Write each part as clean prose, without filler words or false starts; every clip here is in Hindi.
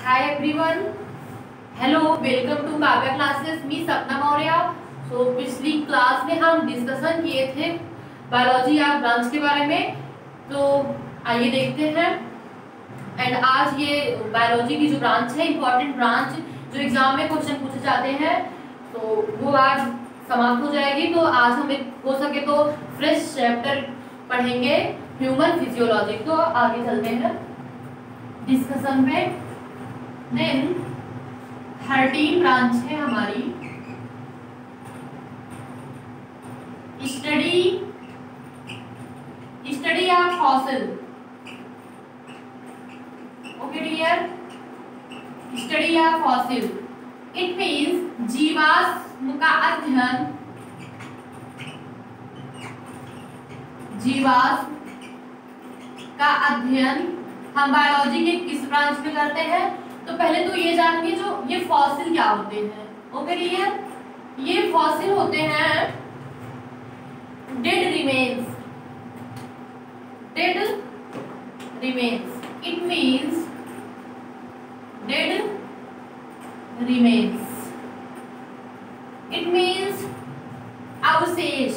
Hi everyone. Hello, welcome to Kavya classes. मी सपना मौर्य. पिछली क्लास में हम डिस्कशन किए थे बायोलॉजी या ब्रांच के बारे में, तो आइए देखते हैं. एंड आज ये बायोलॉजी की जो ब्रांच है, इंपॉर्टेंट ब्रांच जो एग्जाम में क्वेश्चन पूछे जाते हैं, तो वो आज समाप्त हो जाएगी. तो आज हम हो सके तो फ्रेश चैप्टर पढ़ेंगे, ह्यूमन फिजियोलॉजी. तो आगे चलते हैं डिस्कशन में. देन 13 ब्रांच है हमारी. Study of fossil. Okay dear, study of fossil it means जीवाश्म का अध्ययन. जीवाश्म का अध्ययन हम बायोलॉजी के किस ब्रांच में करते हैं? तो पहले तो ये जानिए जो ये फॉसिल क्या होते हैं. ओके डियर, ये फॉसिल होते हैं dead remains. Dead remains it means dead remains. It means अवशेष.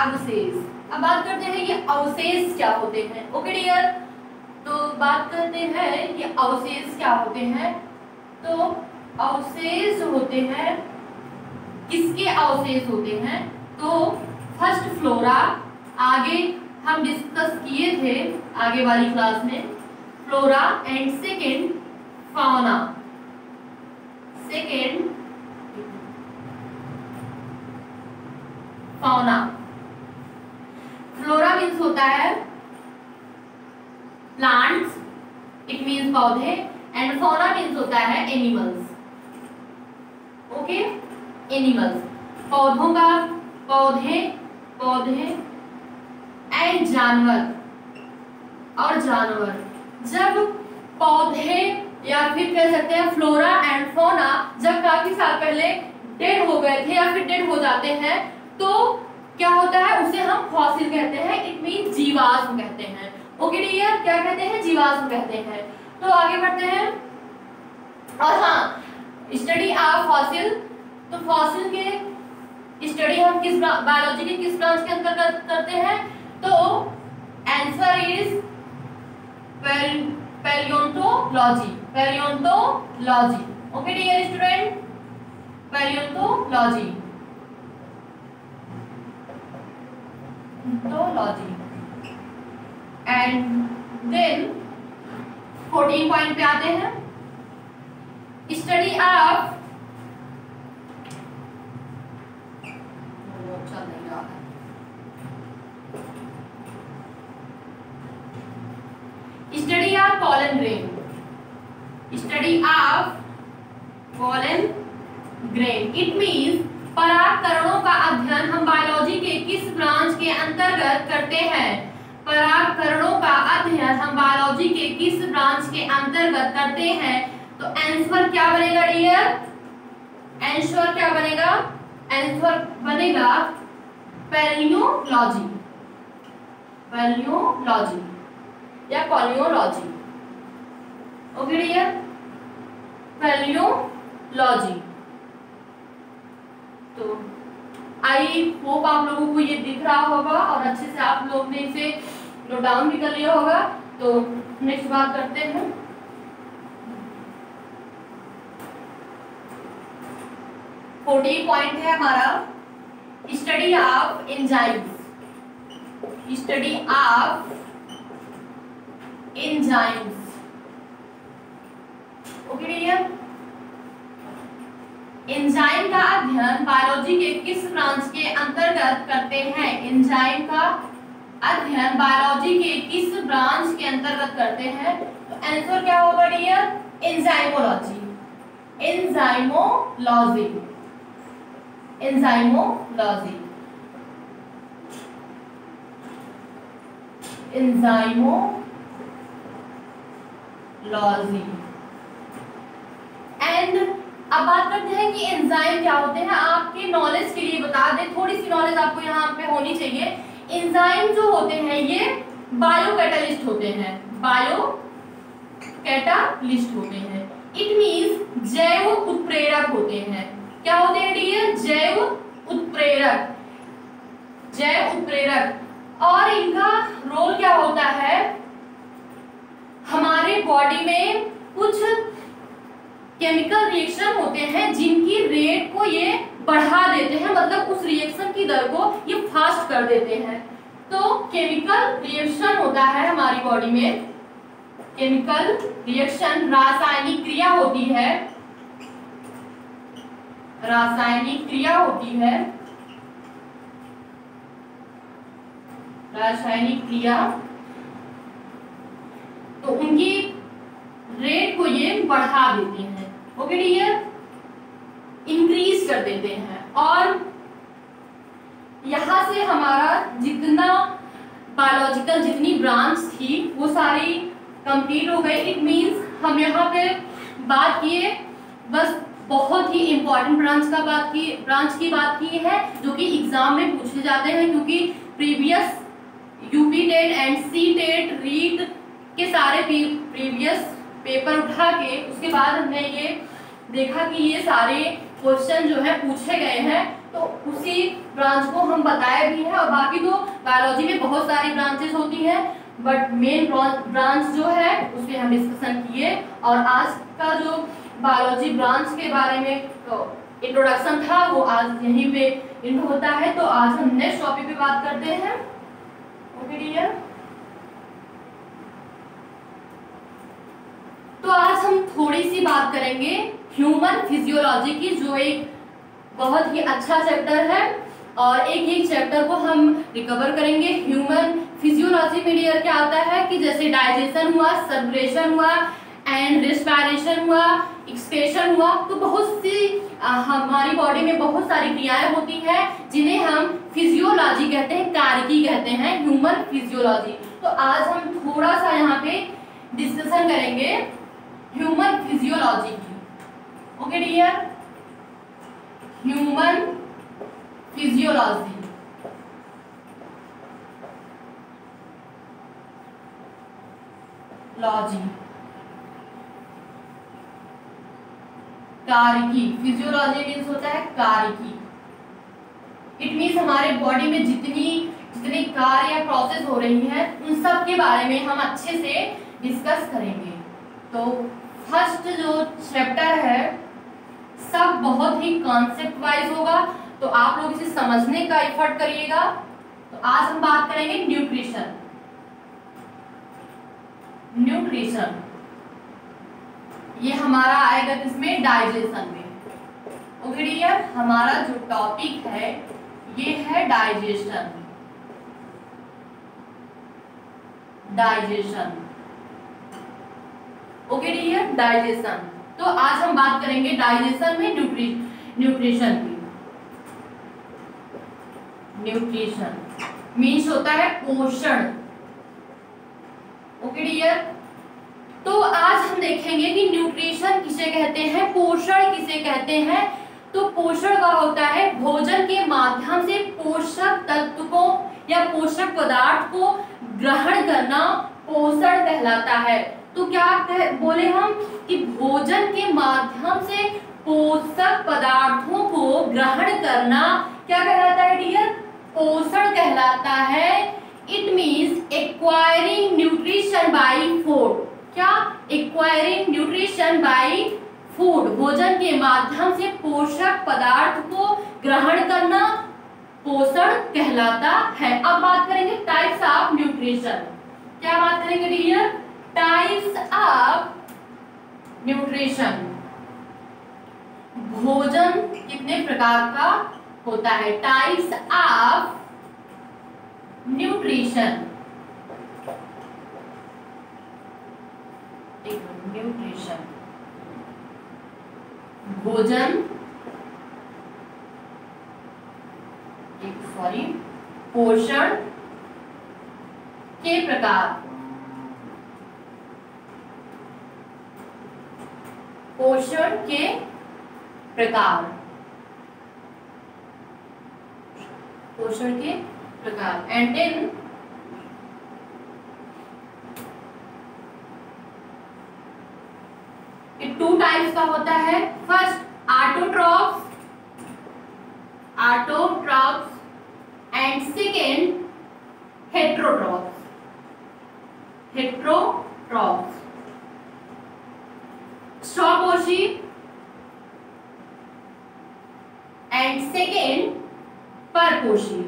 अवशेष. अब बात करते हैं ये अवशेष क्या होते हैं. ओके डियर, तो बात करते हैं ये अवशेष क्या होते हैं. तो अवशेष होते हैं, किसके अवशेष होते हैं? तो फर्स्ट फ्लोरा, आगे हम डिस्कस किए थे आगे वाली क्लास में, flora. And second fauna. Second fauna. Flora means होता है प्लांट्स, इट मीन्स पौधे. एंड फौना मीन्स होता है एनिमल्स. ओके, एनिमल्स पौधों का, पौधे पौधे एंड जानवर और जानवर. जब पौधे या फिर कह सकते हैं फ्लोरा एंड फौना जब काफी साल पहले डेड हो गए थे या फिर डेड हो जाते हैं, तो क्या होता है, उसे हम फॉसिल कहते हैं. इट मीन्स जीवाश्म कहते हैं. ओके डियर, क्या कहते हैं? जीवाश्म कहते हैं. तो आगे बढ़ते हैं. और हाँ, स्टडी ऑफ फॉसिल. तो फॉसिल के स्टडी हम किस बायोलॉजी के किस ब्रांच के अंतर्गत करते हैं? तो answer is paleontology. Paleontology. Okay dear student, paleontology. And then 14 point पे आते हैं. Study of study of pollen grain. Study of pollen grain it means परागकणों का अध्ययन हम बायोलॉजी के किस ब्रांच के अंतर्गत करते हैं? परागकणों का अध्ययन हम बायोलॉजी के किस ब्रांच के अंतर्गत करते हैं? तो आंसर क्या बनेगा डियर? आंसर क्या बनेगा? आंसर बनेगा पैलियोलॉजी. पैलियोलॉजी या पॉलियोलॉजी. Okay dear, पैलियोलॉजी. तो आई होप आप लोगों को ये दिख रहा होगा और अच्छे से आप लोग ने इसे नोट डाउन भी कर लिया होगा. तो नेक्स्ट बात करते हैं. पॉइंट है हमारा study of enzymes. Study of enzymes. Okay dear, enzyme का अध्ययन बायोलॉजी के किस ब्रांच के अंतर्गत करते हैं? एंजाइम का अध्ययन बायोलॉजी के किस ब्रांच के अंतर्गत करते हैं? तो आंसर क्या होगा dear? Enzymology. Enzymology. Enzymology. Enzymology. And अब बात करते हैं कि एंजाइम क्या होते हैं. आपके नॉलेज के लिए बता दें, थोड़ी सी नॉलेज आपको यहाँ पे होनी चाहिए. एंजाइम जो होते हैं ये बायो कैटलिस्ट होते हैं. बायो कैटालिस्ट होते हैं। इट मींस जैव उत्प्रेरक होते हैं। क्या होते हैं डियर? जैव उत्प्रेरक, जैव उत्प्रेरक। और इनका रोल क्या होता है? हमारे बॉडी में कुछ केमिकल रिएक्शन होते हैं जिनकी रेट को ये बढ़ा देते हैं, मतलब उस रिएक्शन की दर को ये फास्ट कर देते हैं। तो केमिकल रिएक्शन होता है हमारी बॉडी में, केमिकल रिएक्शन रासायनिक क्रिया होती है, रासायनिक क्रिया होती है, रासायनिक क्रिया। तो उनकी रेट को ये बढ़ा देते हैं। ओके डियर, इंक्रीज कर देते हैं। और यहां से हमारा जितना बायोलॉजिकल जितनी ब्रांच थी वो सारी कंप्लीट हो गई। इट मींस हम यहाँ पे बात किए बस बहुत ही इंपॉर्टेंट ब्रांच की बात की है जो कि एग्जाम में पूछे जाते हैं, क्योंकि previous UP TET and C TET REET के सारे प्रीवियस पेपर उठा के उसके बाद हमने ये देखा कि ये सारे क्वेश्चन जो है पूछे गए हैं, तो उसी ब्रांच को हम बताए भी हैं। और बाकी तो बायोलॉजी में बहुत सारी ब्रांचेस होती हैं, बट मेन ब्रांच जो है उस पर हम डिस्कशन किए। और आज का जो बायोलॉजी ब्रांच के बारे में इंट्रोडक्शन था वो आज यहीं पे एंड होता है। तो आज हम नेक्स्ट टॉपिक पे बात करते हैं। ओके डियर, तो आज हम थोड़ी सी बात करेंगे ह्यूमन फिजियोलॉजी की, जो एक बहुत ही अच्छा चैप्टर है। और एक चैप्टर को हम रिकवर करेंगे। ह्यूमन फिजियोलॉजी में डियर क्या आता है कि जैसे डाइजेशन हुआ, सर्कुलेशन हुआ एंड रेस्पिरेशन हुआ, एक्सक्रीशन हुआ, तो बहुत सी हमारी बॉडी में बहुत सारी क्रियाएं होती हैं जिन्हें हम फिजियोलॉजी कहते हैं, कार्यकी कहते हैं, ह्यूमन फिजियोलॉजी। तो आज हम थोड़ा सा यहाँ पे डिस्कशन करेंगे ह्यूमन फिजियोलॉजी की। Okay dear, human physiology. कार्यकी, फिजियोलॉजी मीन्स होता है कार्यकी। इट मीन्स हमारे बॉडी में जितनी कार्य या प्रोसेस हो रही है उन सब के बारे में हम अच्छे से डिस्कस करेंगे। तो फर्स्ट जो चैप्टर है सब बहुत ही कॉन्सेप्ट वाइज होगा, तो आप लोग इसे समझने का एफर्ट करिएगा। तो आज हम बात करेंगे न्यूट्रिशन। न्यूट्रिशन ये हमारा आएगा किसमें? डाइजेशन में। ओके डियर, हमारा जो टॉपिक है ये है digestion. Digestion, okay dear, digestion. तो आज हम बात करेंगे डाइजेशन में न्यूट्रिशन की। न्यूट्रिशन मीन्स होता है पोषण। ओके डियर, तो आज हम देखेंगे कि न्यूट्रिशन किसे कहते हैं, पोषण किसे कहते हैं। तो पोषण का होता है भोजन के माध्यम से पोषक तत्व को या पोषक पदार्थ को ग्रहण करना पोषण कहलाता है। तो क्या बोले हम कि भोजन के माध्यम से पोषक पदार्थों को ग्रहण करना क्या कहलाता है डियर? पोषण कहलाता है। It means acquiring nutrition by food. क्या? एक्वायरिंग न्यूट्रिशन बाय फूड, भोजन के माध्यम से पोषक पदार्थ को ग्रहण करना पोषण कहलाता है। अब बात करेंगे टाइप्स ऑफ न्यूट्रिशन। क्या बात करेंगे डियर? Types of nutrition. भोजन कितने प्रकार का होता है? Types of nutrition. न्यूट्रिशन, भोजन, पोषण के प्रकार। पोषण के प्रकार, पोषण के प्रकार। एंड देन टू टाइप्स का होता है। First autotrophs and second heterotrophs. स्वपोषी एंड सेकेंड परपोषी।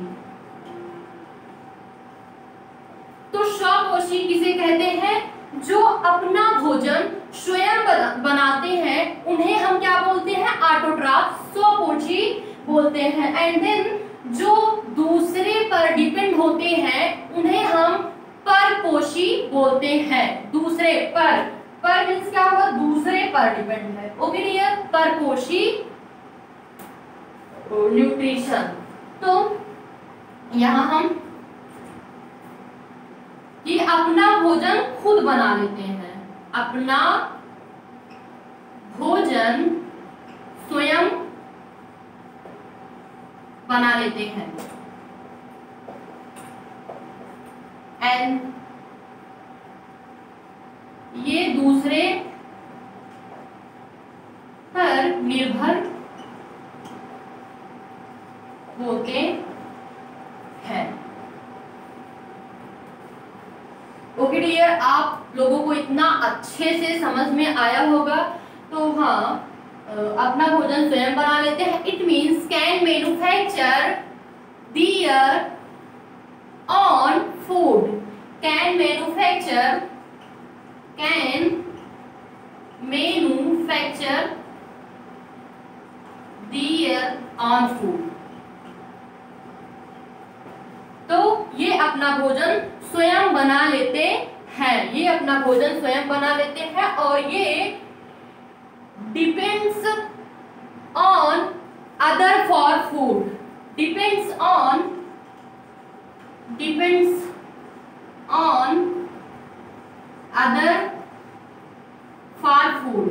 तो स्वपोषी किसे कहते हैं? जो अपना भोजन स्वयं बनाते हैं उन्हें हम क्या बोलते हैं? ऑटोट्रॉफ, स्वपोषी बोलते हैं। एंड देन जो दूसरे पर डिपेंड होते हैं उन्हें हम परपोषी बोलते हैं। दूसरे पर मीन्स क्या होगा? दूसरे पर डिपेंड है। ओके डियर, परपोषी न्यूट्रिशन। तो यहां हम ये अपना भोजन खुद बना लेते हैं, अपना भोजन स्वयं बना लेते हैं। एंड ये दूसरे पर निर्भर होते हैं। ओके डियर, आप लोगों को इतना अच्छे से समझ में आया होगा। तो हाँ, अपना भोजन स्वयं बना लेते हैं। It means can manufacture their own food. Can manufacture their own food. तो ये अपना भोजन स्वयं बना लेते हैं, ये अपना भोजन स्वयं बना लेते हैं और ये depends on other for food. Depends on other for food.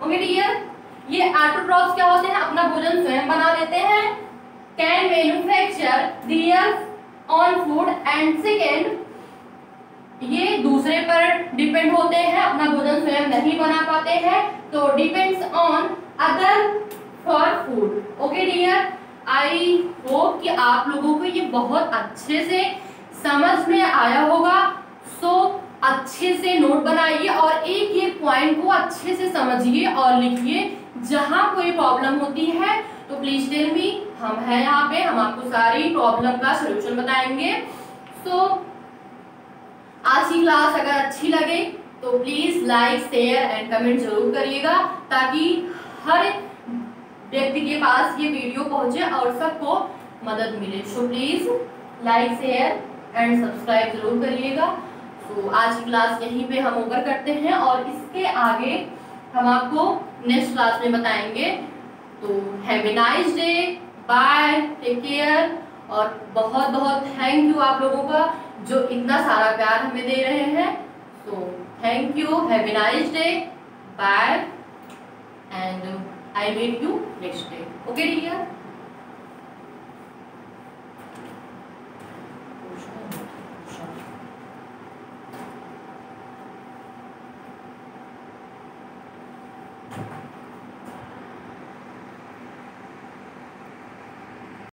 Okay dear, ये ऑटोट्रॉफ्स क्या होते हैं? अपना भोजन स्वयं बना लेते हैं। Can manufacture their own food and second ये दूसरे पर डिपेंड होते हैं, अपना भोजन स्वयं नहीं बना पाते हैं। तो depends on other for food. Okay dear, I hope कि आप लोगों को ये बहुत अच्छे से समझ में आया होगा। सो अच्छे से नोट बनाइए और एक एक पॉइंट को अच्छे से समझिए और लिखिए। जहां कोई प्रॉब्लम होती है तो प्लीज टेल मी, हम हैं यहाँ पे, हम आपको सारी प्रॉब्लम का सलूशन बताएंगे। सो आज की क्लास अगर अच्छी लगे तो please like, share and comment जरूर करिएगा ताकि हर व्यक्ति के पास ये वीडियो पहुंचे और सबको मदद मिले। So please like, share and subscribe जरूर करिएगा। तो आज की क्लास यहीं पे हम ओवर करते हैं और इसके आगे हम आपको नेक्स्ट क्लास में बताएंगे। तो have a nice day, bye, take care और बहुत बहुत थैंक यू आप लोगों का जो इतना सारा प्यार हमें दे रहे हैं। So thank you, have a nice day, bye and I meet you next day. Okay dear.